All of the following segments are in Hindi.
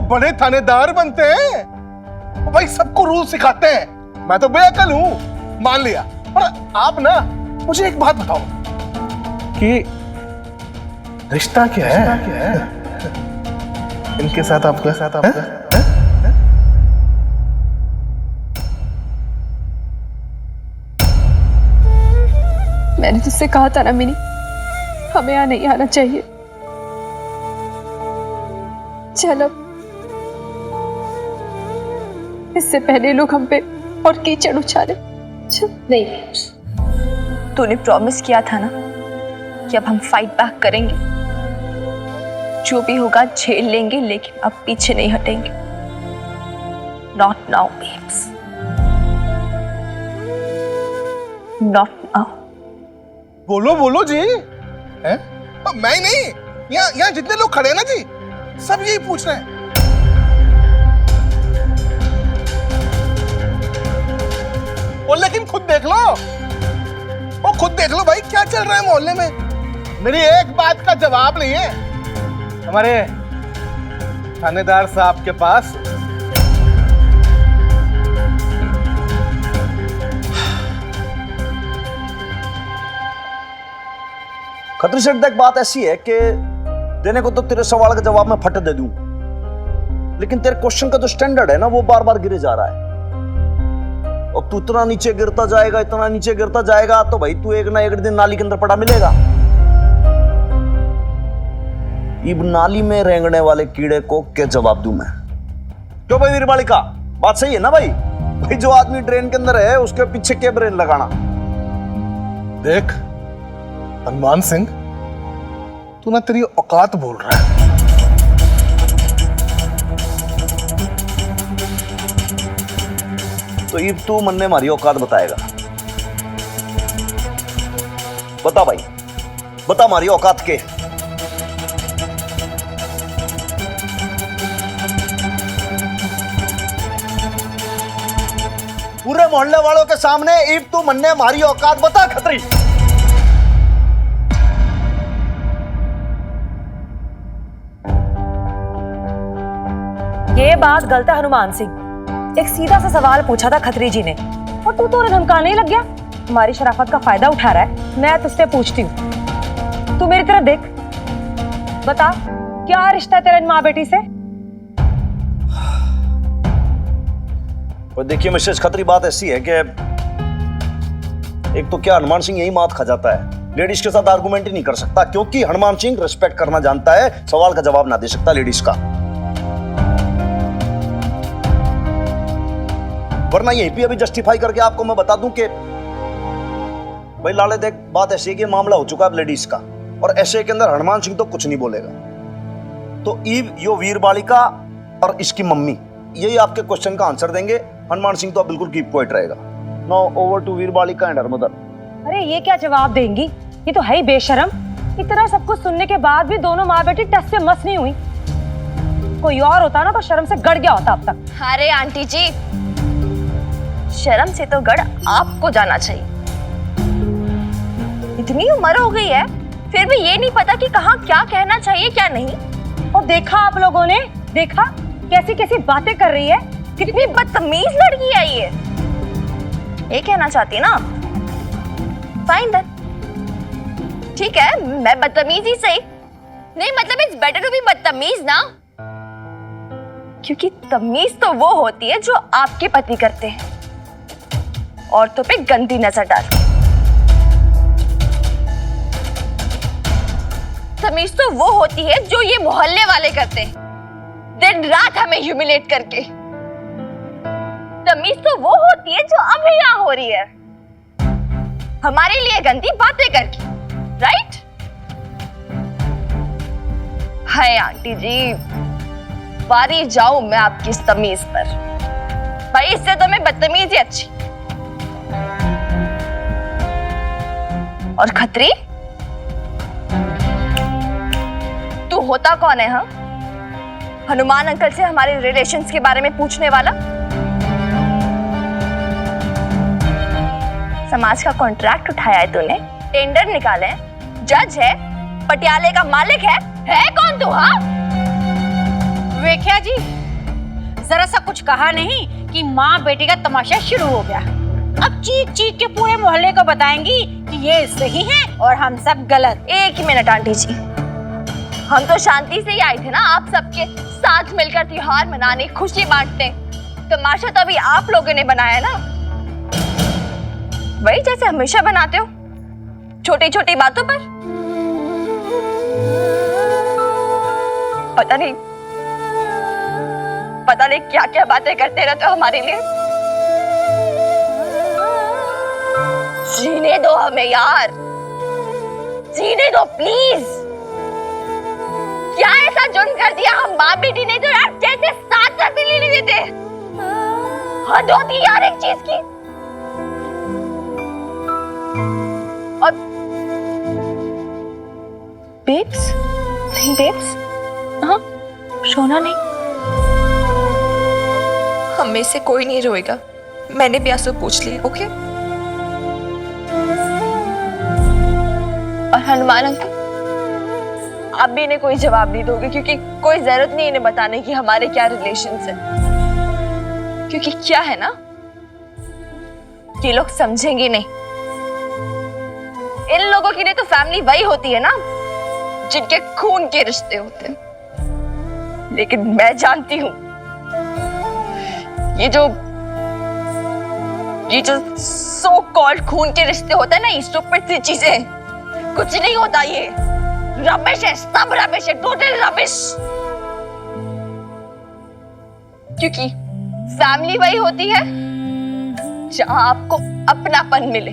बड़े थानेदार बनते हैं, वो भाई सबको रूल सिखाते हैं। मैं तो बेअकल हूं, मान लिया। पर आप ना मुझे एक बात बताओ कि रिश्ता क्या है इनके साथ आपका? मैंने तुझसे कहा था ना मिनी, हमें यहाँ नहीं आना चाहिए। चल अब, इससे पहले लोग हम पे और कीचड़ उछाले। नहीं, तूने प्रॉमिस किया था ना कि अब हम फाइट बैक करेंगे। जो भी होगा झेल लेंगे, लेकिन अब पीछे नहीं हटेंगे। Not now babes, not now. बोलो बोलो जी। हैं? मैं ही नहीं, यहाँ जितने लोग खड़े हैं ना जी, सब यही पूछ रहे हैं। और लेकिन खुद देख लो, वो खुद देख लो भाई क्या चल रहा है मोहल्ले में। मेरी एक बात का जवाब नहीं है हमारे थानेदार साहब के पास। खत्री सेठ, देख बात ऐसी है कि देने को तो तेरे सवाल का जवाब मैं फट दे दूं, लेकिन तेरे क्वेश्चन का जो स्टैंडर्ड है ना वो बार बार गिरे जा रहा है। और तू इतना नीचे गिरता जाएगा, इतना नीचे गिरता जाएगा, तो भाई तू एक ना एक दिन नाली के अंदर पड़ा मिलेगा। इब नाली में रेंगने वाले कीड़े को क्या जवाब दूं मैं? क्यों भाई वीरबालिका, बात सही है ना भाई? भाई जो आदमी ड्रेन के अंदर है उसके पीछे क्या ब्रेन लगाना? देख हनुमान सिंह, तू ना तेरी औकात बोल रहा है। तो ये तू मन ने हमारी औकात बताएगा। बता भाई, बता हमारी औकात के। पूरे मोहल्ले वालों के सामने ईब तू मन ने हमारी औकात बता खत्री। ये बात गलत है हनुमान सिंह। एक सीधा सा सवाल पूछा था खत्री जी ने और तू तो उन्हें धमकाने ही लग गया। हमारी शराफत का फायदा उठा रहा है। मैं तुझसे पूछती हूँ, तू मेरी तरफ देख, बता क्या रिश्ता है तेरा इन माँ बेटी से? और देखिए मिसेस खत्री, बात ऐसी है कि एक तो क्या हनुमान सिंह यही मात खा जाता है, लेडीज के साथ आर्गुमेंट ही नहीं कर सकता, क्योंकि हनुमान सिंह रिस्पेक्ट करना जानता है, सवाल का जवाब ना दे सकता लेडीज का। वरना यहीं पे अभी जस्टिफाई करके आपको मैं बता दूं कि भाई लाले देख, बात ऐसी है कि मामला हो चुका है लेडीज का, और ऐसे के अंदर हनुमान सिंह तो कुछ नहीं बोलेगा। तो ईव, यो वीरबालिका और इसकी मम्मी यही आपके क्वेश्चन का आंसर देंगे। हनुमान सिंह तो बिल्कुल कीप क्वाइट रहेगा। नाउ ओवर टू वीरबालिका एंड हर मदर। अरे ये क्या जवाब देंगी? ये तो है ही बेशरम। इतना सब कुछ सुनने के बाद भी दोनों माँ बेटी टस से मस नहीं हुई। कोई और होता ना तो शर्म से गड़ गया होता अब तक। अरे आंटी जी, शर्म से तो गड़ आपको जाना चाहिए। इतनी उम्र हो गई है, फिर भी ये नहीं पता कि कहाँ क्या कहना चाहिए क्या नहीं। और देखा आप लोगों ने, देखा कैसी कैसी बातें कर रही है। कितनी बदतमीज लड़की है ये कहना चाहती ना? फाइन देन, ठीक है, मैं बदतमीज ही सही। नहीं मतलब इट्स बेटर टू बी बदतमीज ना, क्योंकि तमीज तो वो होती है जो आपके पति करते हैं, औरतों पे गंदी नजर डाल के। तमीज तो वो होती है जो ये मोहल्ले वाले करते हैं, दिन रात हमें ह्यूमिलेट करके। तमीज तो वो होती है जो अभी यहाँ हो रही है, हमारे लिए गंदी बातें करके, राइट? हाय आंटी जी, बारी जाऊं मैं आपकी इस तमीज पर। भाई इससे तो मैं बदतमीज ही अच्छी। और खत्री, तू होता कौन है? हाँ, हनुमान अंकल से हमारे रिलेशंस के बारे में पूछने वाला? समाज का कॉन्ट्रैक्ट उठाया है तूने, टेंडर निकाले, जज है, पटियाले का मालिक है कौन तू? हाँ वेख्या जी, जरा सा कुछ कहा नहीं कि माँ बेटी का तमाशा शुरू हो गया। अब चीख चीख के पूरे मोहल्ले को बताएंगी कि ये सही है और हम सब गलत। एक ही मिनट आंटी जी, हम तो शांति से ही आए थे ना आप सबके साथ मिलकर त्योहार मनाने, खुशी बांटने। तमाशा तो अभी आप लोगों ने बनाया ना, वही जैसे हमेशा बनाते हो, छोटी छोटी बातों पर। पता नहीं क्या क्या बातें करते रहते हो हमारे लिए। जीने दो हमें यार, जीने दो प्लीज। क्या ऐसा जुर्म कर दिया हम माँ बेटी ने जो यार जैसे साथ साथ ले लेते थे? हद होती यार एक चीज की। और बेब्स, नहीं बेब्स, हाँ सोना नहीं। हम में से कोई नहीं रोएगा, मैंने भी आंसू पूछ लिए। ओके? और हनुमान अंकल, आप भी इन्हें कोई जवाब नहीं दोगे क्योंकि कोई जरूरत नहीं इन्हें बताने की हमारे क्या रिलेशंस हैं। क्योंकि क्या है ना, ये लोग समझेंगे नहीं। इन लोगों के लिए तो फैमिली वही होती है ना जिनके खून के रिश्ते होते हैं। लेकिन मैं जानती हूं ये जो सो कॉल्ड खून के रिश्ते होते हैं ना, ये स्टूपिड सी चीजें, कुछ नहीं होता। ये रबिश है, सब रबिश है, टोटल रबिश। क्योंकि फैमिली वही होती है जहां आपको अपनापन मिले,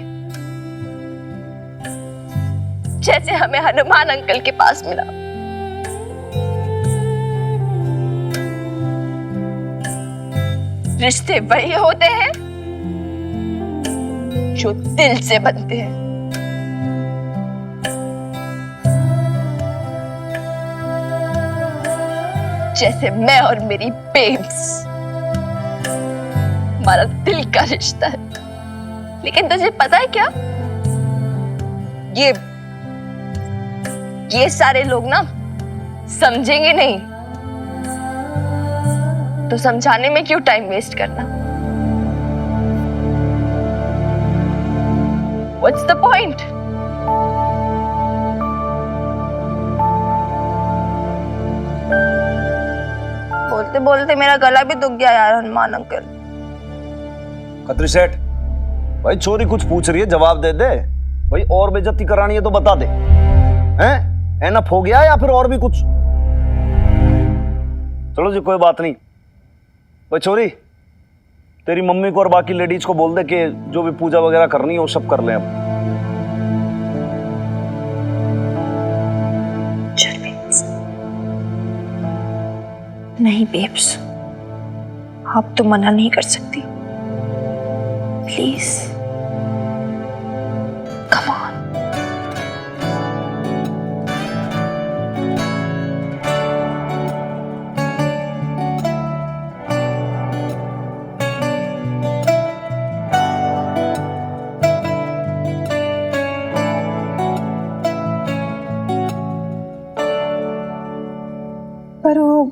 जैसे हमें हनुमान अंकल के पास मिला। रिश्ते वही होते हैं जो दिल से बनते हैं। जैसे मैं और मेरी बेब्स, हमारा दिल का रिश्ता है। लेकिन तुझे पता है क्या, ये सारे लोग ना समझेंगे नहीं, तो समझाने में क्यों टाइम वेस्ट करना? What's the point? बोलते बोलते मेरा गला भी दुख गया यार हनुमान अंकल। खत्री सेठ, भाई छोरी कुछ पूछ रही है, जवाब दे दे भाई। और बेइज्जती करानी है तो बता दे। हैं? एनफ हो गया या फिर और भी कुछ? चलो जी कोई बात नहीं। भाई छोरी, तेरी मम्मी को और बाकी लेडीज को बोल दे कि जो भी पूजा वगैरह करनी है वो सब कर लें अब। नहीं बेब्स, आप तो मना नहीं कर सकती। Please come on. पर वो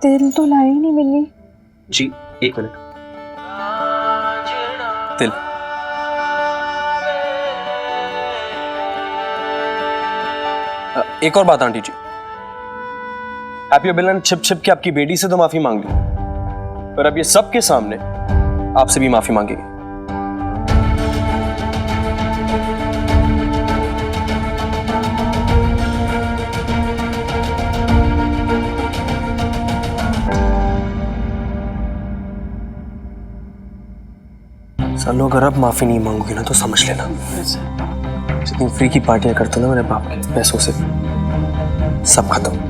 तिल तो लाई नहीं मिली। जी एक मिनट। तिल एक और बात आंटी जी, हैप्पी अभिलन छिप छिप के आपकी बेटी से तो माफी मांग ली, पर अब ये सबके सामने आपसे भी माफी मांगेगी। सालों अगर अब माफी नहीं मांगोगी ना तो समझ लेना, जितनी फ्री की पार्टियां करते ना मेरे बाप के पैसों से, सब खत्म।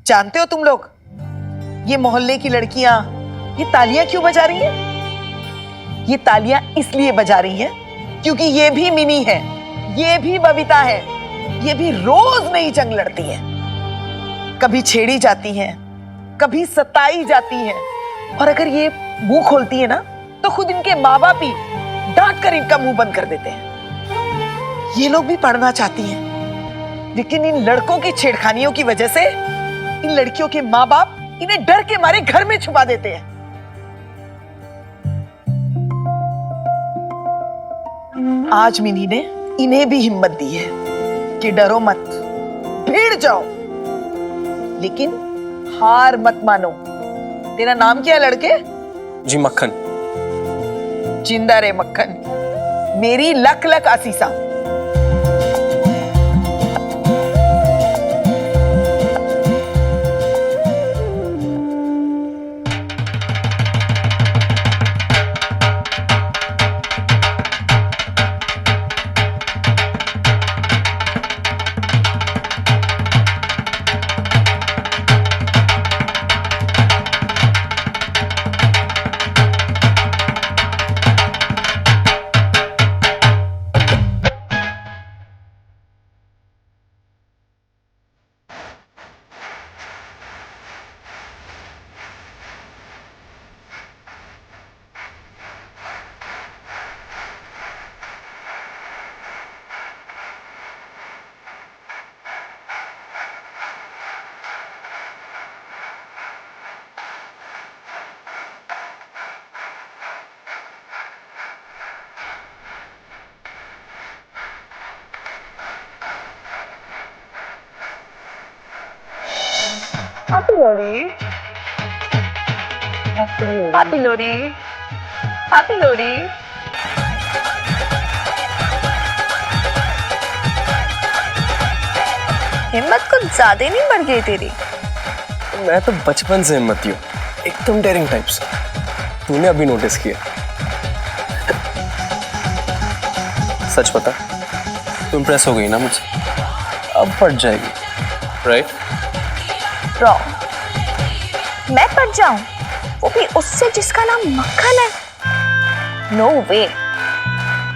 जानते हो तुम लोग ये मोहल्ले की लड़कियां ये तालियां क्यों बजा रही हैं? ये तालियां इसलिए बजा रही हैं क्योंकि ये भी मिनी है, ये भी बबीता है, ये भी रोज नई जंग लड़ती हैं। कभी छेड़ी जाती हैं, कभी सताई जाती हैं, और अगर ये मुंह खोलती है ना तो खुद इनके माँ बाप ही डांट कर इनका मुंह बंद कर देते हैं। ये लोग भी पढ़ना चाहती हैं, लेकिन इन लड़कों की छेड़खानियों की वजह से इन लड़कियों के माँ बाप इन्हें डर के मारे घर में छुपा देते हैं। आज मिनी ने इन्हें भी हिम्मत दी है कि डरो मत, भीड़ जाओ, लेकिन हार मत मानो। तेरा नाम क्या है लड़के? जी मक्खन। जिंदा रे मक्खन, मेरी लक लक आसीसा। Happy Lodi. Happy Lodi. Happy Lodi. हिम्मत कुछ ज्यादा नहीं बढ़ गई तेरी। मैं तो बचपन से हिम्मती हूँ, एकदम डेयरिंग टाइप्स। तूने अभी नोटिस किया? सच बता, तू इम्प्रेस हो गई ना मुझसे? अब पट जाएगी, राइट? रॉन्ग। मैं पट जाऊं, वो भी उससे जिसका नाम मक्खन है? नो वे,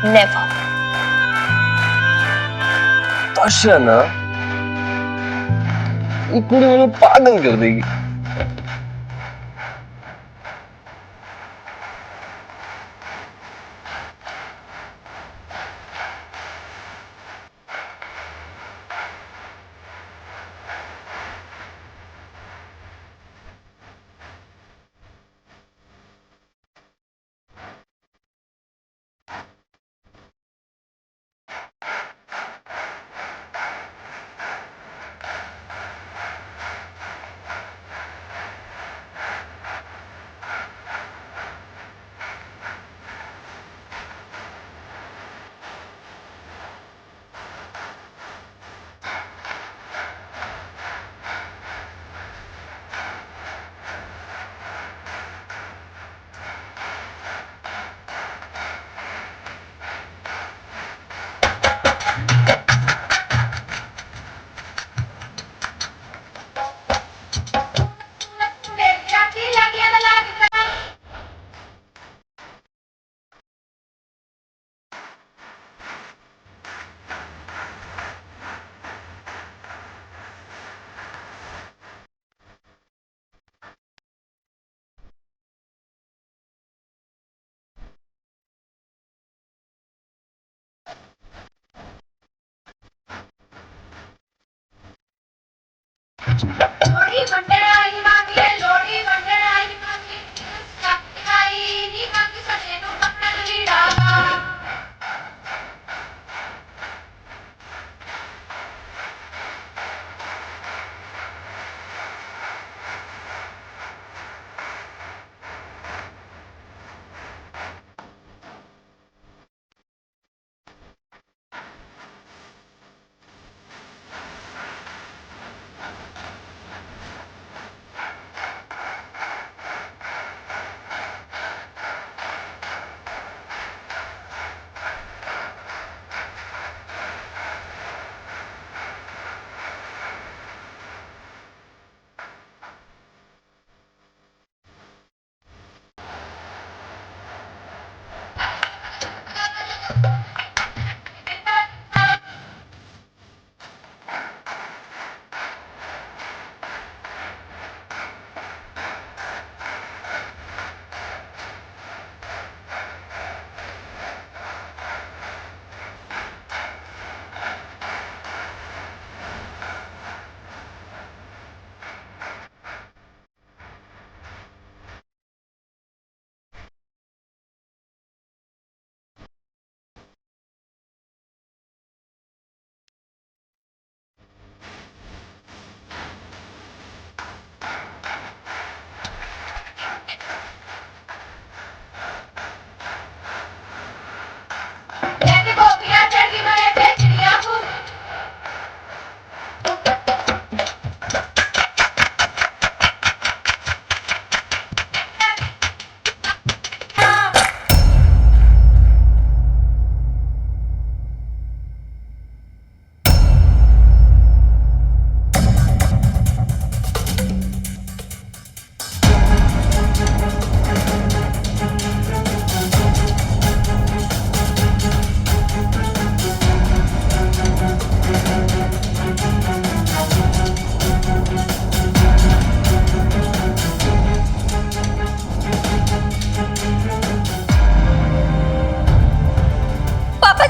नेवर। ताशा ना, ये पूरी मुझे पागल कर देगी।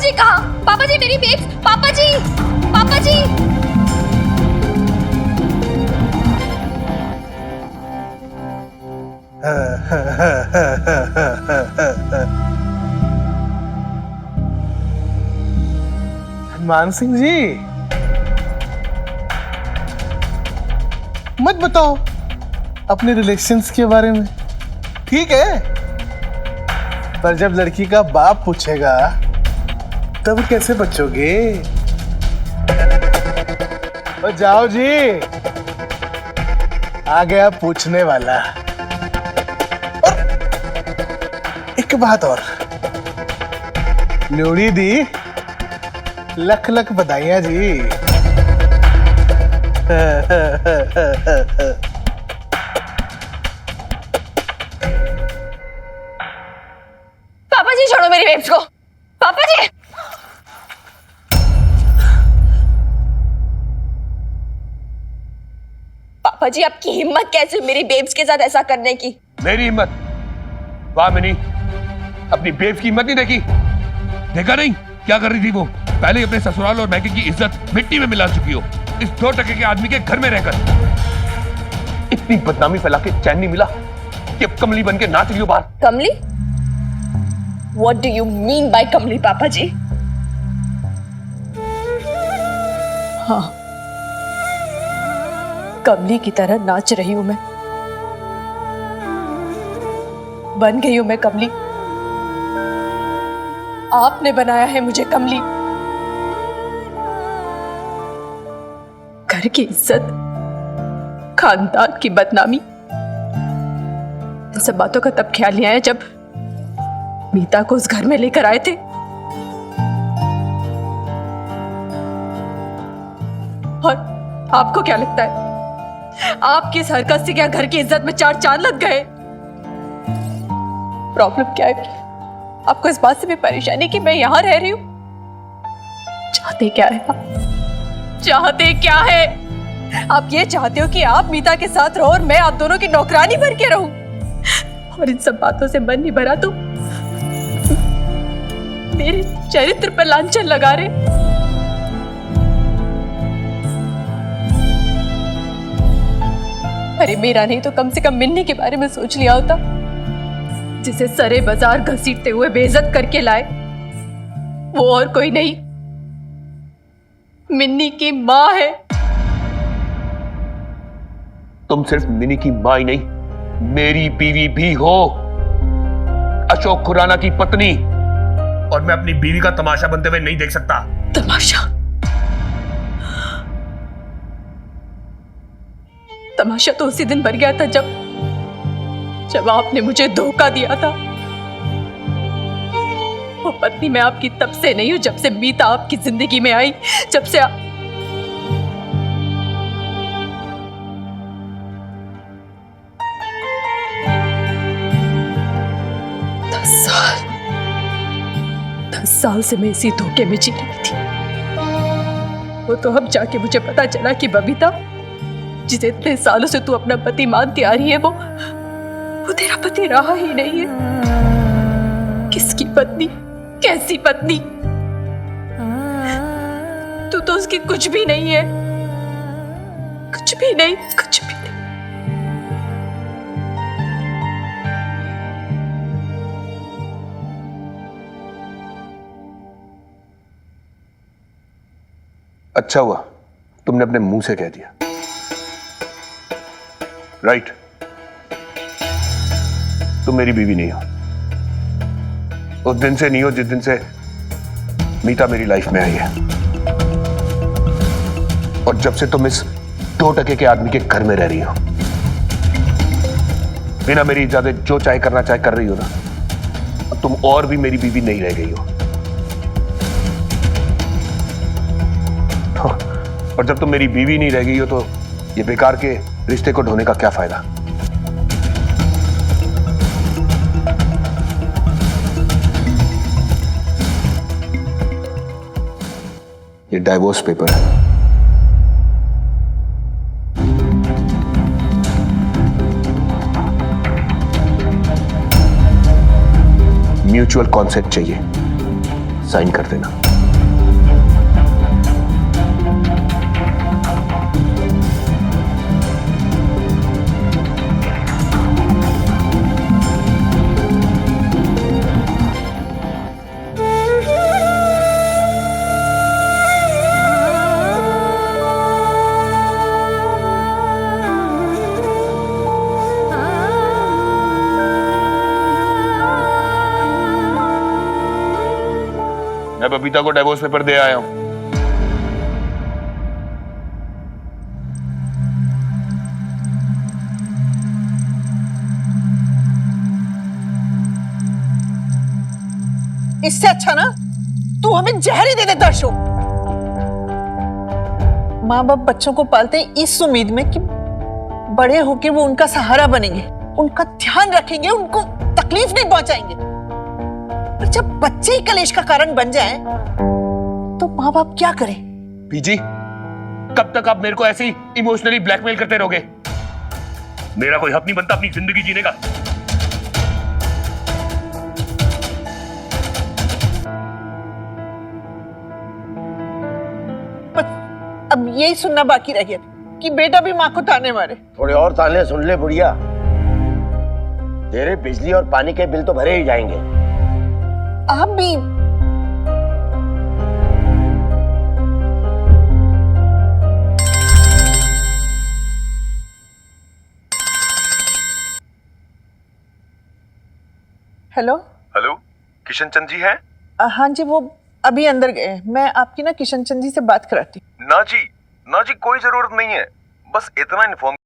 जी कहाँ? पापा जी मेरी बेब्स, पापा जी, पापा जी। मान सिंह जी, मत बताओ अपने रिलेशंस के बारे में, ठीक है? पर जब लड़की का बाप पूछेगा तब कैसे बचोगे? और जाओ जी, आ गया पूछने वाला। और एक बात और, लोड़ी दी, लख लख बधाइयां जी। पापा जी छोड़ो मेरी बेब्स को, पापा जी। पापा जी आपकी हिम्मत कैसे मेरी बेब्स के साथ ऐसा करने की? मेरी हिम्मत? वाह मिनी, अपनी बेब्स की हिम्मत नहीं देखी? देखा नहीं क्या कर रही थी वो? पहले ही अपने ससुराल और मैके की इज्जत मिट्टी में मिला चुकी हो, इस 2 टके के आदमी के घर में रहकर। इतनी बदनामी फैला के चैन नहीं मिला कि अब कमली बन के नाच रही हो बाहर। कमली? What do you mean by कमली पापा जी? हाँ, कमली की तरह नाच रही हूं मैं, बन गई हूं मैं कमली। आपने बनाया है मुझे कमली। घर की इज्जत, खानदान की बदनामी, इन सब बातों का तब ख्याल नहीं आया जब मीता को उस घर में लेकर आए थे। और आपको क्या लगता है, आपकी इस हरकत से क्या घर की इज्जत में 4 चांद लग गए? प्रॉब्लम क्या है आपको इस बात से भी परेशानी कि मैं यहां रह रही हूं? चाहते क्या है आप? चाहते क्या है आप? ये चाहते हो कि आप मीता के साथ रहो और मैं आप दोनों की नौकरानी बन के रहूं? और इन सब बातों से मन नहीं भरा तो मेरे चरित्र पर लांछन लगा रहे। अरे मेरा नहीं तो कम से कम मिन्नी के बारे में सोच लिया होता, जिसे सरे बाजार घसीटते हुए बेइज्जत करके लाए। वो और कोई नहीं, मिन्नी की माँ है। तुम सिर्फ मिनी की माँ ही नहीं, मेरी बीवी भी हो, अशोक खुराना की पत्नी। और मैं अपनी बीवी का तमाशा बनते हुए नहीं देख सकता। तमाशा? तमाशा तो उसी दिन बन गया था जब आपने मुझे धोखा दिया था। वो पत्नी मैं आपकी तब से नहीं हूं जब से मीता आपकी जिंदगी में आई, जब से 10 साल से मैं इसी धोखे में जी रही थी। वो तो अब जाके मुझे पता चला कि बबीता, जिसे इतने सालों से तू अपना पति मानती आ रही है, वो तेरा पति रहा ही नहीं है। किसकी पत्नी? कैसी पत्नी? तू तो उसकी कुछ भी नहीं है, कुछ भी नहीं, कुछ भी नहीं। अच्छा हुआ तुमने अपने मुंह से कह दिया। राइट, तुम मेरी बीवी नहीं हो। उस दिन से नहीं हो जिस दिन से मीता मेरी लाइफ में आई है, और जब से तुम इस 2 टके के आदमी के घर में रह रही हो, बिना मेरी इजाजत जो चाहे करना चाहे कर रही हो ना, अब तुम और भी मेरी बीवी नहीं रह गई हो। और जब तुम मेरी बीवी नहीं रह गई हो तो ये बेकार के रिश्ते को ढोने का क्या फायदा? ये डाइवोर्स पेपर है। म्यूचुअल कॉन्सेंट चाहिए, साइन कर देना। मैं बबीता को डिवोर्स पेपर दे आया हूं। इससे अच्छा ना तू हमें जहर ही दे दे दर्शो। माँ बाप बच्चों को पालते हैं इस उम्मीद में कि बड़े होके वो उनका सहारा बनेंगे, उनका ध्यान रखेंगे, उनको तकलीफ नहीं पहुंचाएंगे। पर जब बच्चे ही कलेश का कारण बन जाएं, तो माँ बाप क्या करें? पीजी, कब तक आप मेरे को ऐसे ही इमोशनली ब्लैकमेल करते रहोगे? मेरा कोई हक नहीं बनता अपनी जिंदगी जीने का। अब यही सुनना बाकी रह गया कि बेटा भी माँ को ताने मारे। थोड़े और ताने सुन ले बुढ़िया, तेरे बिजली और पानी के बिल तो भरे ही जाएंगे। आप भी हेलो हेलो, किशन चंद जी हैं? हाँ जी, वो अभी अंदर गए हैं। मैं आपकी ना किशन चंद जी से बात कराती हूँ। ना जी कोई जरूरत नहीं है, बस इतना इन्फॉर्म।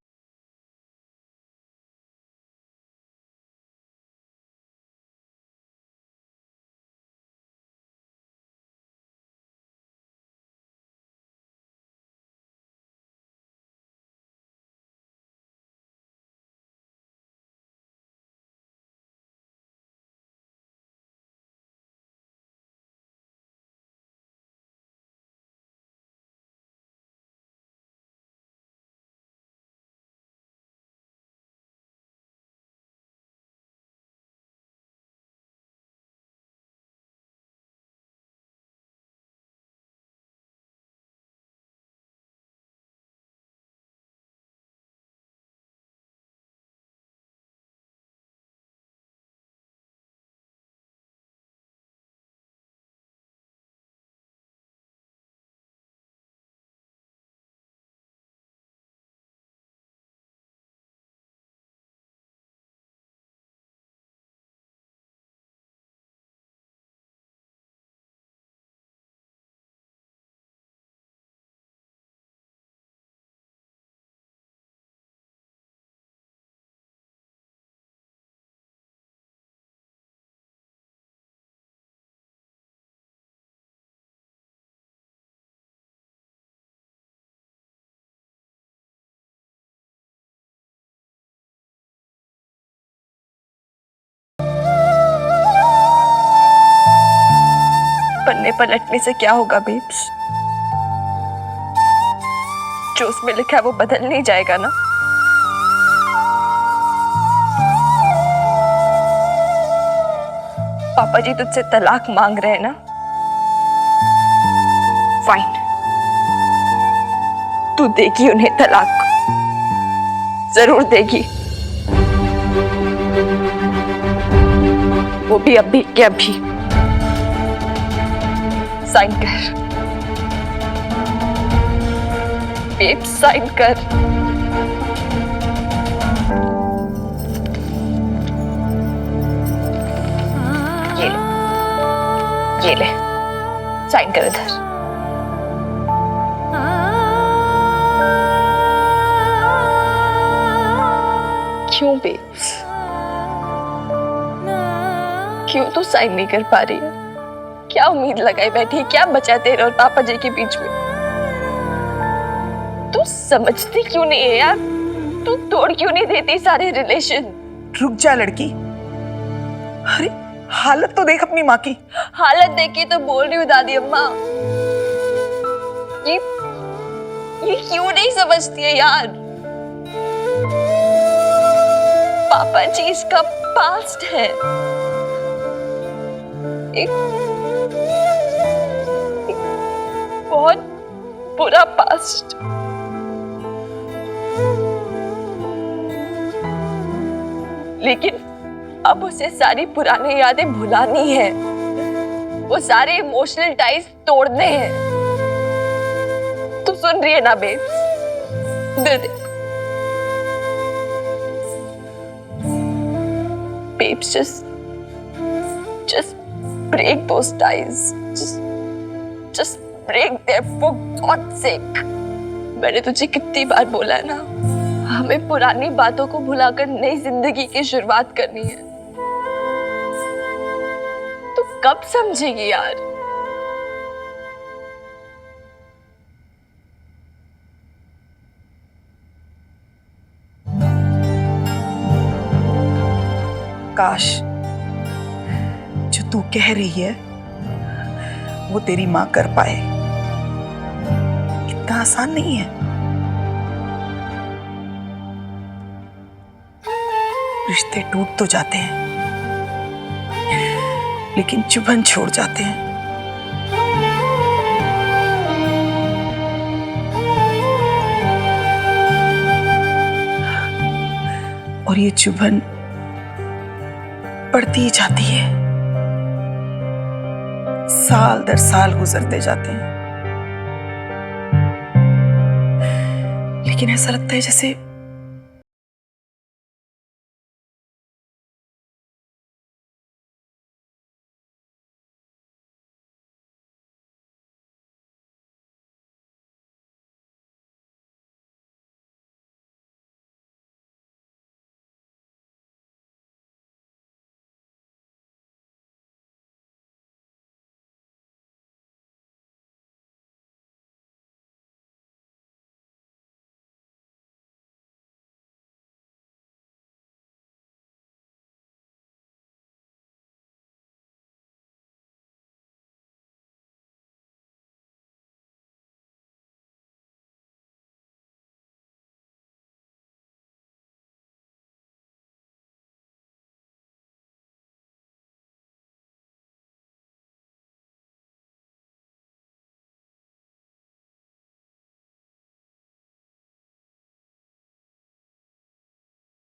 पन्ने पलटने से क्या होगा बेब्स? जो उसमें लिखा है वो बदल नहीं जाएगा ना। पापा जी तुझसे तलाक मांग रहे हैं ना? फाइन, तू देगी उन्हें तलाक, जरूर देगी। वो भी अभी के अभी। साइन कर बेब, साइन कर। ये ले साइन कर इधर। क्यों बेब्स, क्यों तू साइन नहीं कर पा रही है? क्या उम्मीद लगाई बैठी है? क्या बचा तेरे और पापा जी के बीच में? तू समझती क्यों नहीं है यार? तू तोड़ क्यों नहीं देती सारे रिलेशन? रुक जा लड़की, अरे हालत तो देख अपनी माँ की। हालत देख के तो बोल रही हूँ दादी अम्मा। ये क्यों नहीं समझती है यार? पापा जी इसका पास्ट है, एक बहुत बुरा पास्ट। लेकिन अब उसे सारी पुरानी यादें भुलानी है, वो सारे इमोशनल टाइज तोड़ने हैं। तू सुन रही है ना बेब्स? दे दे babes, just break those ties. Just Just break there for God's sake. मैंने तुझे कितनी बार बोला है ना, हमें पुरानी बातों को भुलाकर नई जिंदगी की शुरुआत करनी है। तू कब समझेगी यार? काश जो तू कह रही है वो तेरी मां कर पाए। इतना आसान नहीं है। रिश्ते टूट तो जाते हैं लेकिन चुभन छोड़ जाते हैं। और ये चुभन बढ़ती ही जाती है। साल दर साल गुजरते जाते हैं लेकिन ऐसा लगता है जैसे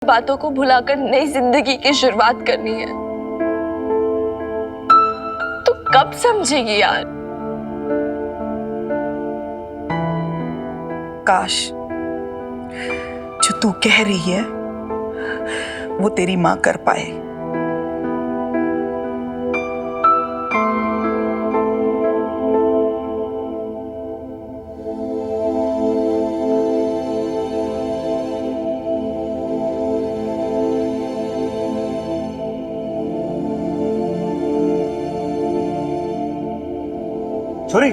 बातों को भुलाकर नई जिंदगी की शुरुआत करनी है। तू कब समझेगी यार? काश जो तू कह रही है वो तेरी मां कर पाए। छोरी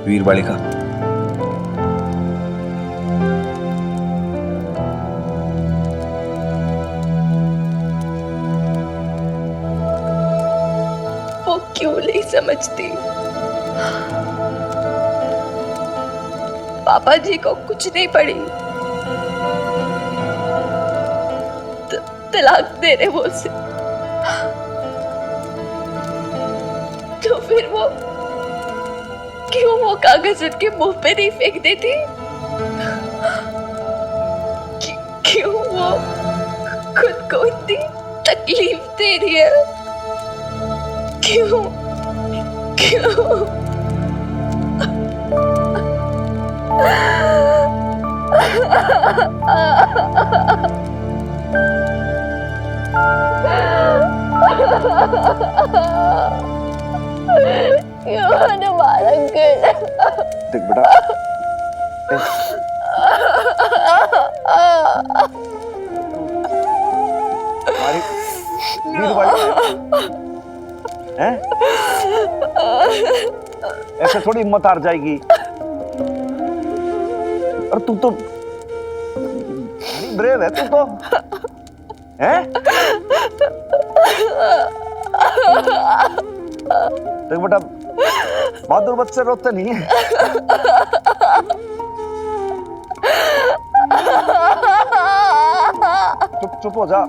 वीर बालिका, वो क्यों नहीं समझती? पापा जी को कुछ नहीं पड़ी, तलाक दे रहे वो उसे। तो फिर वो क्यों वो कागज उनके मुंह पे नहीं फेंक देती? क्यों वो खुद को इतनी तकलीफ दे रही है? क्यों? क्यों? क्यों हनुमान अंकल? देख बेटा, हमारी हैं? ऐसे थोड़ी हिम्मत हार जाएगी। और तू तो ब्रेव है, तू तो हैं? देख बेटा, बहादुर बच्चे रोते नहीं है। चुप चुप हो जा।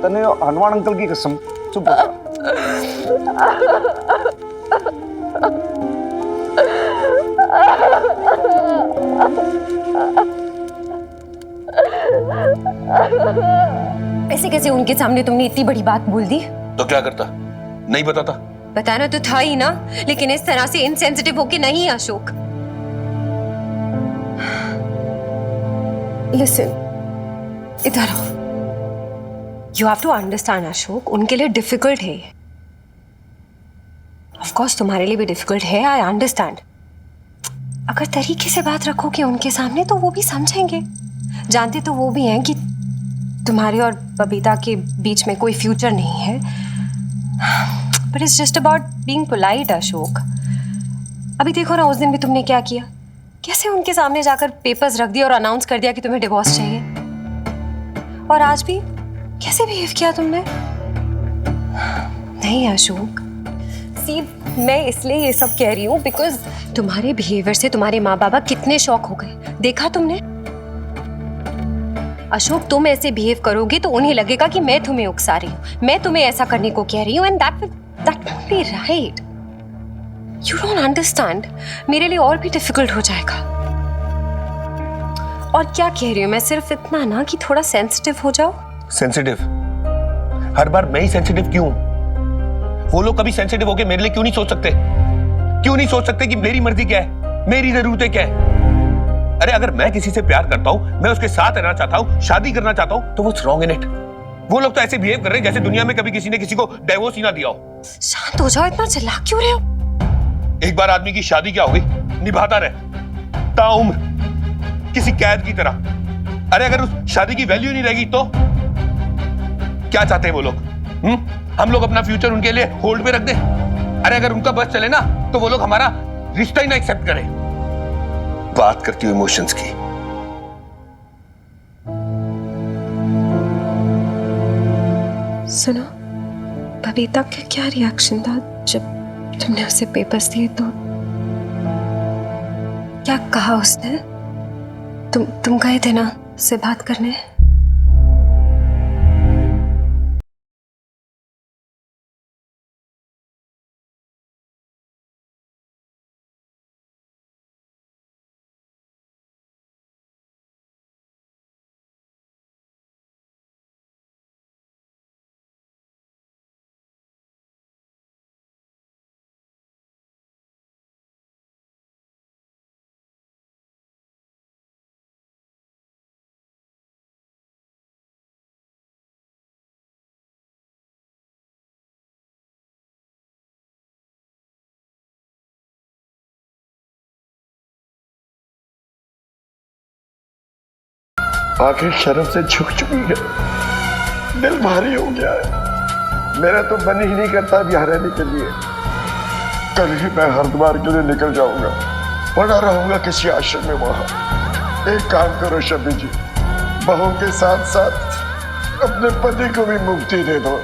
तने हनुमान अंकल की कसम, चुप हो जा। ऐसे कैसे उनके सामने तुमने इतनी बड़ी बात बोल दी? तो क्या करता, नहीं बताता? बताना तो था ही ना, लेकिन इस तरह से इनसेंसिटिव होके नहीं अशोक। लिसन, इधर आओ। You have to understand Ashok, उनके लिए डिफिकल्ट है। ऑफ कोर्स तुम्हारे लिए भी डिफिकल्ट है, आई अंडरस्टैंड। अगर तरीके से बात रखोगे उनके सामने तो वो भी समझेंगे। जानते तो वो भी हैं कि तुम्हारे और बबीता के बीच में कोई फ्यूचर नहीं है। But it's just about being polite Ashok. अभी देखो ना, उस दिन भी तुमने क्या किया, कैसे उनके सामने जाकर पेपर्स रख दिए और अनाउंस कर दिया कि तुम्हें डिवोर्स चाहिए। और आज भी कैसे बिहेव किया तुमने। नहीं अशोक, सी मैं इसलिए ये सब कह रही हूँ बिकॉज तुम्हारे बिहेवियर से तुम्हारे माँ बाबा कितने शॉक हो गए, देखा तुमने। अशोक, तुम ऐसे बिहेव करोगे तो उन्हें लगेगा कि मैं तुम्हें उकसा रही हूँ, मैं तुम्हें ऐसा करने को कह रही हूँ, and that won't be right. You don't understand, मेरे लिए और भी डिफिकल्ट हो जाएगा। और क्या कह रही हूँ मैं, सिर्फ इतना ना कि थोड़ा सेंसिटिव हो जाओ। सेंसिटिव? हर बार मैं ही सेंसिटिव क्यों? वो लोग कभी सेंसिटिव होके मेरे लिए क्यों नहीं सोच सकते? क्यों नहीं सोच सकते कि मेरी मर्जी क्या है, मेरी जरूरतें क्या है? अरे अगर मैं किसी से प्यार करता हूं, मैं उसके साथ रहना चाहता हूं, शादी करना चाहता हूं, तो व्हाट्स रॉन्ग इन इट? वो लोग तो ऐसे बिहेव कर रहे हैं जैसे दुनिया में कभी किसी ने किसी को डिवोर्स ही ना दिया हो। शांत हो जाओ, इतना चिल्ला क्यों रहे हो? एक बार आदमी की शादी क्या होगी, निभाता रहे ताउम्र, किसी कैद की तरह। अरे अगर उस शादी की वैल्यू नहीं रहेगी तो क्या चाहते हैं वो लोग? हम लोग अपना फ्यूचर उनके लिए होल्ड पे रख दें? अरे अगर उनका बस चले ना तो वो लोग हमारा रिश्ता ही ना एक्सेप्ट करें। बात करती हूँ इमोशंस की। सुनो, बबीता का क्या रिएक्शन था जब तुमने उसे पेपर्स दिए? तो क्या कहा उसने? तुम गए थे ना उससे बात करने? आखिर शर्म से झुक चुकी है, दिल भारी हो गया है। मेरा तो मन ही नहीं करता अब यहाँ रहने के लिए। कल ही मैं हरिद्वार के लिए निकल जाऊंगा, पड़ा रहूंगा किसी आश्रम में वहां। एक काम करो शबी जी, बहू के साथ साथ अपने पति को भी मुक्ति दे दो।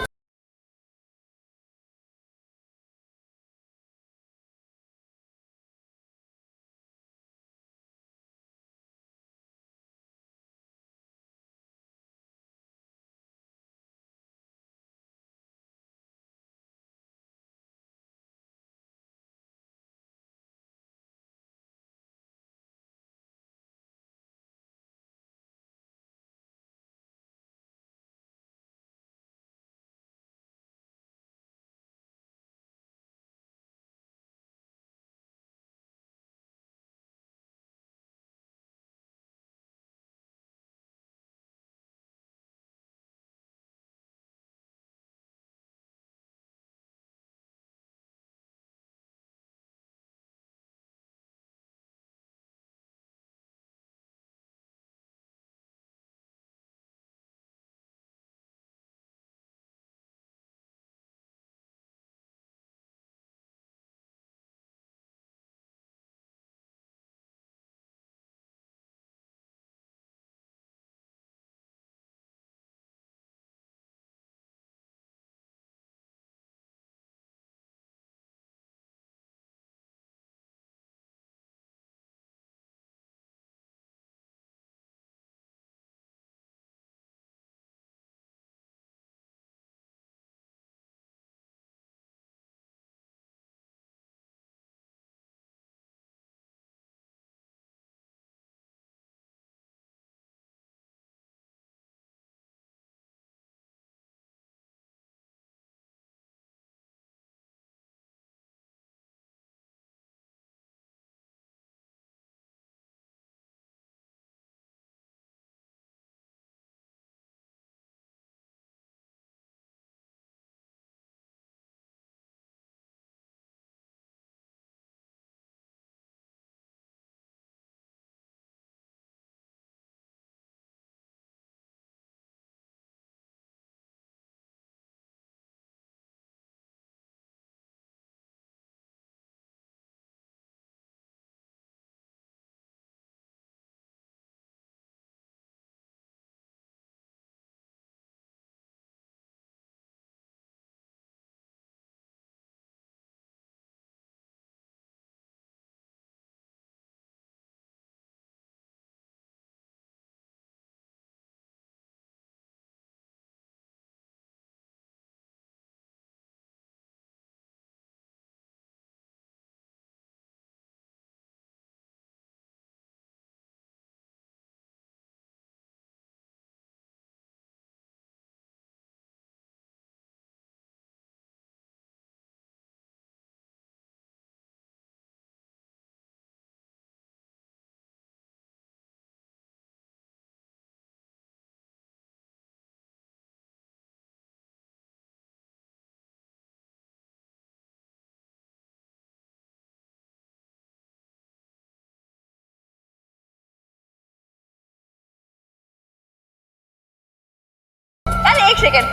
एक सेकंड,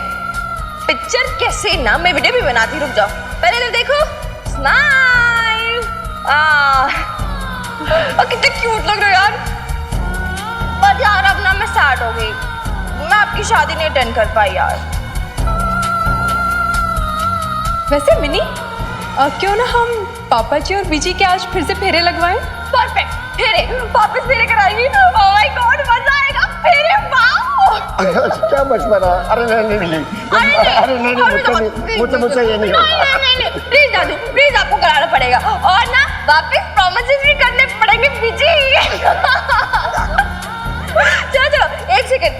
पिक्चर कैसे ना, मैं वीडियो भी बनाती, रुक जाओ पहले तो देखो। स्माइल, कितने क्यूट लग रहे हो यार। बट यार अब ना मैं सैड हो गई, मैं आपकी शादी नहीं अटेंड कर पाई यार। वैसे मिनी, क्यों ना हम पापा जी और बीजी के आज फिर से फेरे लगवाएं? परफेक्ट, फेरे वापस फेरे कराएंगी। ओह माय गॉड, मजा आएगा, फेरे, वाओ। क्या मशवरा? अरे नहीं नहीं नहीं, अरे नहीं, मुझसे ये नहीं होता। नहीं, प्लीज दादू, प्लीज आपको कराना पड़ेगा, और ना वापस प्रॉमिसेस भी करने पड़ेंगे बीजी। चलो एक सेकंड।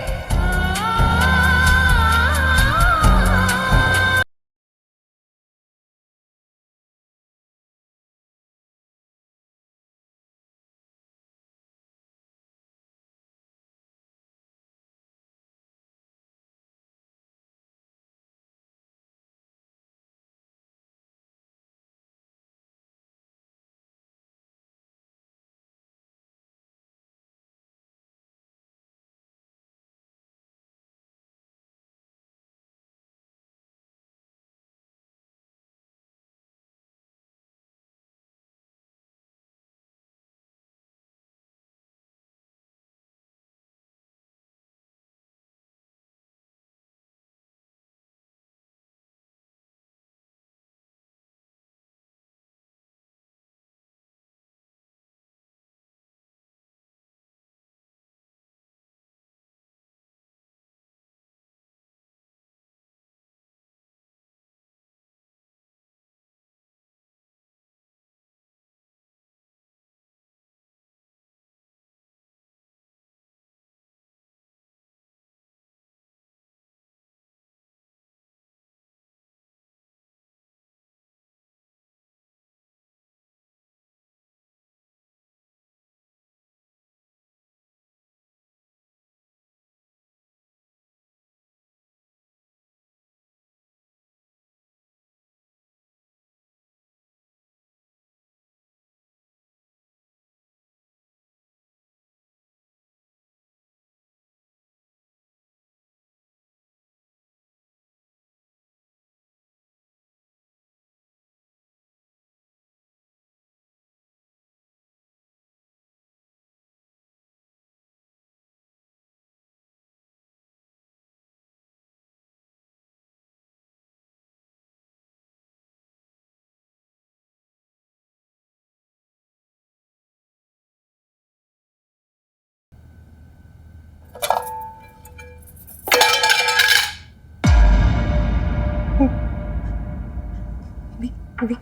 बीजी,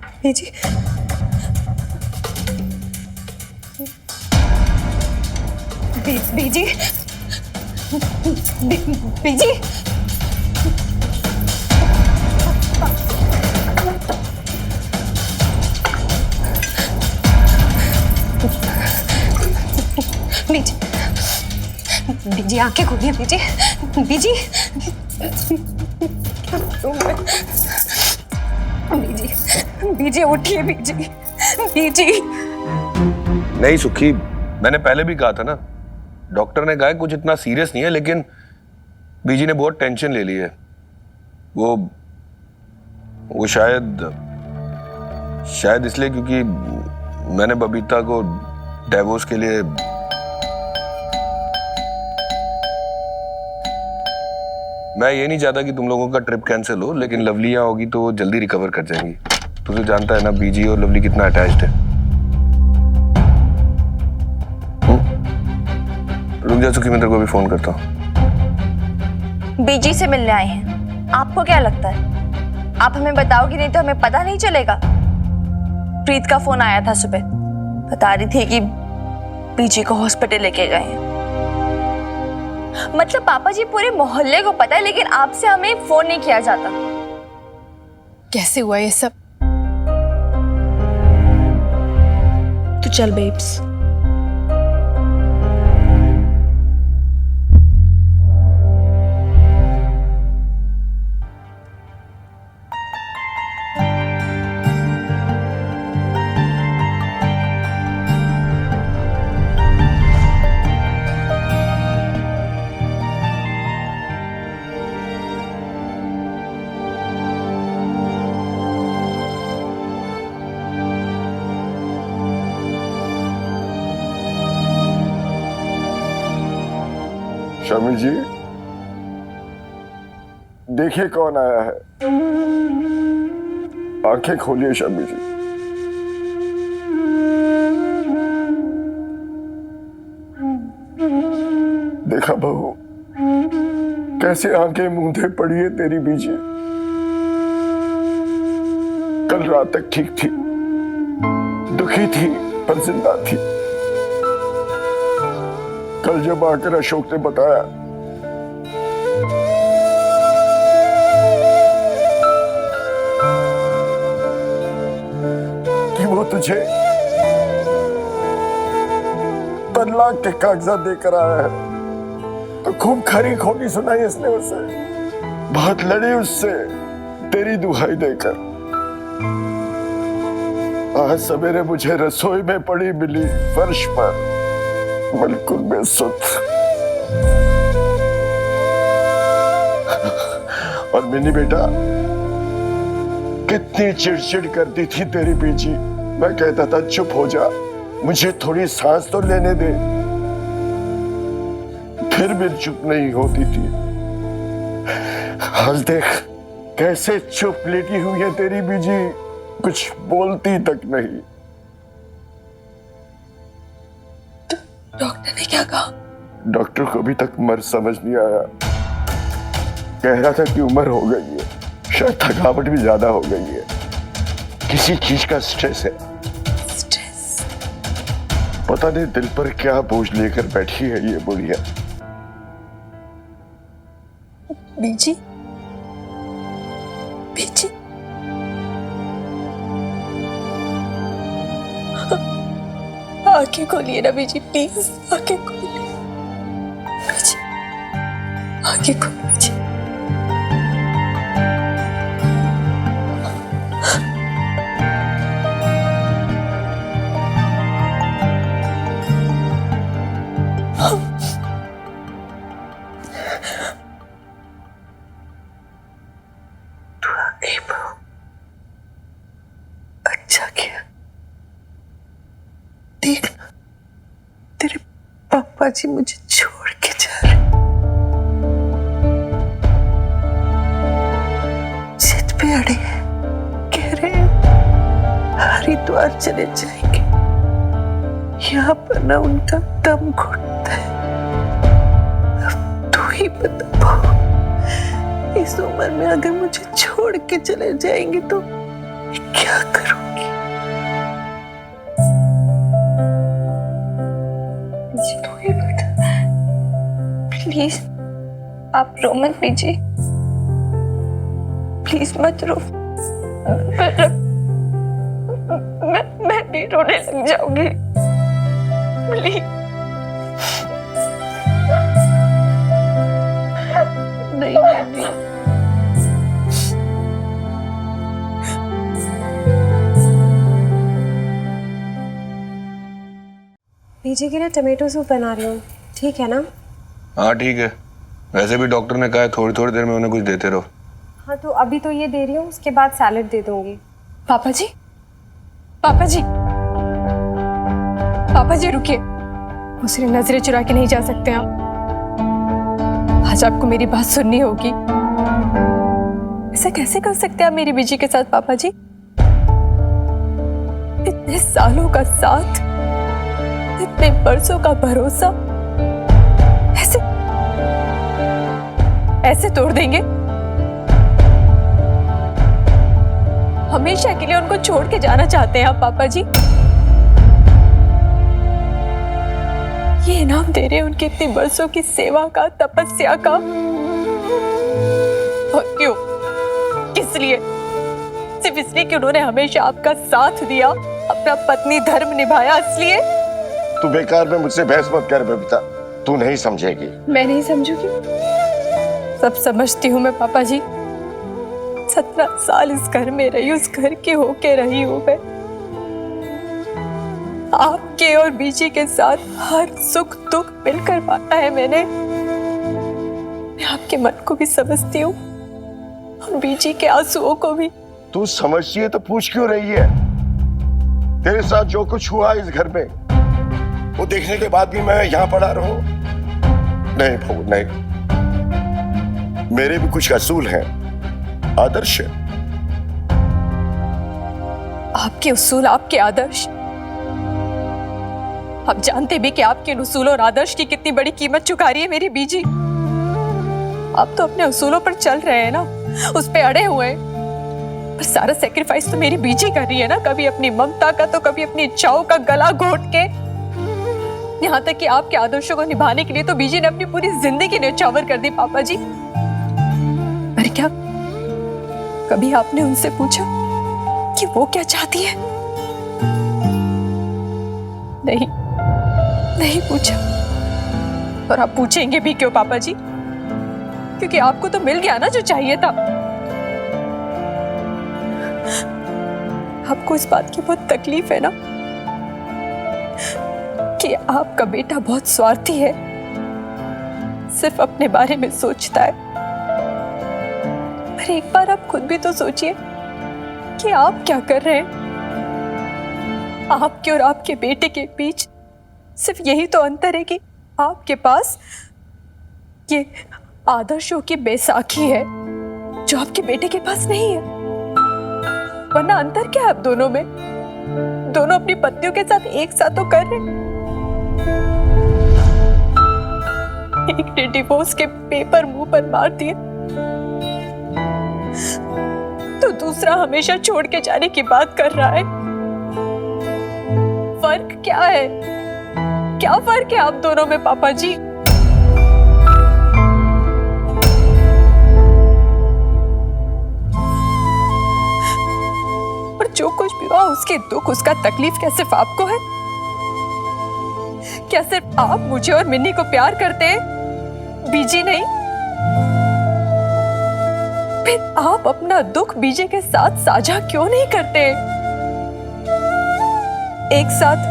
बीजी, बीजी, बीजी, बीजी आंखें खोलिए बीजी, बीजी, बीजी, बीजी उठिए बीजी, बीजी। नहीं सुखी, मैंने पहले भी कहा था ना, डॉक्टर ने कहा कुछ इतना सीरियस नहीं है, लेकिन बीजी ने बहुत टेंशन ले ली है। वो शायद इसलिए क्योंकि मैंने बबीता को डिवोर्स के लिए मैं ये नहीं चाहता कि तुम लोगों का ट्रिप कैंसिल हो, लेकिन लवली यहाँ होगी तो वो जल्दी रिकवर कर जाएंगी। तू तो जानता है ना बीजी और लवली कितना अटैच्ड है। रुक जा सुखी, मैं तेरे को भी फोन करता हूँ। बीजी से मिलने आए हैं, आपको क्या लगता है आप हमें बताओगे नहीं तो हमें पता नहीं चलेगा? प्रीत का फोन आया था सुबह, बता रही थी कि बीजी को हॉस्पिटल लेके गए हैं। मतलब पापा जी पूरे मोहल्ले को पता है, लेकिन आपसे हमें फोन नहीं किया जाता। कैसे हुआ ये सब? तू चल बेब्स। शामी जी, देखिए कौन आया है। आंखें खोलिए शामी जी। देखा बहू, कैसे आंखें मूंधे पड़ी है तेरी बीजी। कल रात तक ठीक थी, दुखी थी पर जिंदा थी। कल जब आकर अशोक ने बताया कि वो तुझे तलाक के कागजात देकर आया है, तो खूब खरी खोटी सुनाई इसने उसे। बहुत लड़ी उससे तेरी दुहाई देकर। आज सवेरे मुझे रसोई में पड़ी मिली फर्श पर, बिल्कुल बेसुध। और मिनी बेटा, कितनी चिड़चिड़ करती थी तेरी बीजी। मैं कहता था चुप हो जा, मुझे थोड़ी सांस तो लेने दे, फिर भी चुप नहीं होती थी। आज देख कैसे चुप लेटी हुई है तेरी बीजी, कुछ बोलती तक नहीं। डॉक्टर ने क्या कहा? डॉक्टर को अभी तक मर्ज समझ नहीं आया। कह रहा था कि उम्र हो गई है, शायद थकावट भी ज्यादा हो गई है, किसी चीज का स्ट्रेस है। स्ट्रेस? पता नहीं दिल पर क्या बोझ लेकर बैठी है ये बुढ़िया। बीजी, बीजी, आंखें खोलिए ना बीजी, प्लीज आंखें खोलिए। बीजी, आंखें खोलिए बीजी। अच्छा किया। देख, तेरे पापा जी मुझे छोड़ के जा रहे, जिद पे अड़े हैं, कह रहे हैं हरिद्वार चले जाएंगे। यहाँ पर ना उनका दम घुटता है। अब तू ही बता पाओ, इस उम्र में अगर मुझे छोड़ के चले जाएंगे तो मैं क्या करूंगी? तू ही बता, प्लीज आप रो मत बीजी, प्लीज मत रो। मैं भी रोने लग जाऊंगी, प्लीज। नहीं नहीं, बीजी के लिए टमेटो सूप बना रही हूँ, ठीक है ना? हाँ ठीक है, वैसे भी डॉक्टर ने कहा है थोड़ी थोड़ी देर में उन्हें कुछ देते रहो। हाँ तो अभी तो ये दे रही हूँ, उसके बाद सैलेड दे दूंगी। पापा जी, पापा जी, पापा जी रुकिए, मुझसे नजरें चुरा के नहीं जा सकते आप। आज आपको मेरी बात सुननी होगी। ऐसा कैसे कर सकते हैं आप मेरी बीजी के साथ पापा जी? इतने सालों का साथ, इतने बरसों का भरोसा ऐसे ऐसे तोड़ देंगे? हमेशा के लिए उनको छोड़ के जाना चाहते हैं आप पापा जी? ये इनाम दे रहे हैं उनकी इतनी बरसों की सेवा का, तपस्या का। और क्यों? किस लिए? सिर्फ इसलिए कि उन्होंने हमेशा आपका साथ दिया, अपना पत्नी धर्म निभाया, इसलिए? तू बेकार में मुझसे बहस मत कर बबीता, तू नहीं समझेगी। मैं नहीं समझूंगी, सब समझती हूँ मैं पापा जी। 17 साल इस घर में रही, उस घर की होके रही हूँ मैं। आपके और बीजी के साथ हर सुख दुख मिलकर बांटा है मैंने। मैं आपके मन को भी समझती हूँ और बीजी के आंसुओं को भी। तू समझती है तो पूछ क्यों रही है? तेरे साथ जो कुछ हुआ इस घर में, वो देखने के बाद भी मैं यहाँ पड़ा रहूं? नहीं बहू नहीं, मेरे भी कुछ असूल हैं, आदर्श है। आपके उसूल, आपके आदर्श, आप जानते भी कि आपके उसूल और आदर्श की कितनी बड़ी कीमत चुका रही है मेरी बीजी। आप तो अपने उसूलों पर चल रहे हैं ना, उस पे अड़े हुए हैं, पर सारा सेक्रीफाइस तो मेरी बीजी कर रही है ना, कभी अपनी ममता का तो कभी अपनी इच्छाओं का गला घोट के। यहाँ तक कि आपके आदर्शों को निभाने के लिए तो बीजी ने अपनी पूरी जिंदगी न्यौछावर कर दी पापा जी। पर क्या कभी आपने उनसे पूछा कि वो क्या चाहती है? नहीं, नहीं पूछा। और आप पूछेंगे भी क्यों पापा जी? क्योंकि आपको तो मिल गया ना जो चाहिए था। आपको इस बात की बहुत तकलीफ है ना कि आपका बेटा बहुत स्वार्थी है, सिर्फ अपने बारे में सोचता है। पर एक बार आप खुद भी तो सोचिए कि आप क्या कर रहे हैं। आपके और आपके बेटे के बीच सिर्फ यही तो अंतर है कि आपके पास ये आदर्शों की बैसाखी है जो आपके बेटे के पास नहीं है। वरना अंतर क्या है आप दोनों में? दोनों अपनी पत्नियों के साथ एक साथ तो कर रहे। एक ने डिवोर्स के पेपर मुंह पर मार दिए तो दूसरा हमेशा छोड़ के जाने की बात कर रहा है। फर्क क्या है? क्या फर्क है आप दोनों में पापा जी? पर जो कुछ भी हुआ उसके दुख, उसका तकलीफ क्या सिर्फ आपको है? क्या सिर्फ आप मुझे और मिन्नी को प्यार करते हैं, बीजी नहीं? फिर आप अपना दुख बीजी के साथ साझा क्यों नहीं करते? एक साथ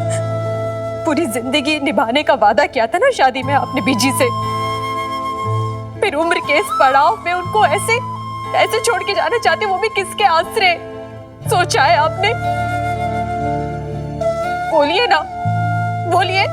पूरी जिंदगी निभाने का वादा किया था ना शादी में आपने बीजी से। फिर उम्र के इस पड़ाव में उनको ऐसे ऐसे छोड़ के जाना चाहते, वो भी किसके आसरे? सोचा है आपने? बोलिए ना, बोलिए।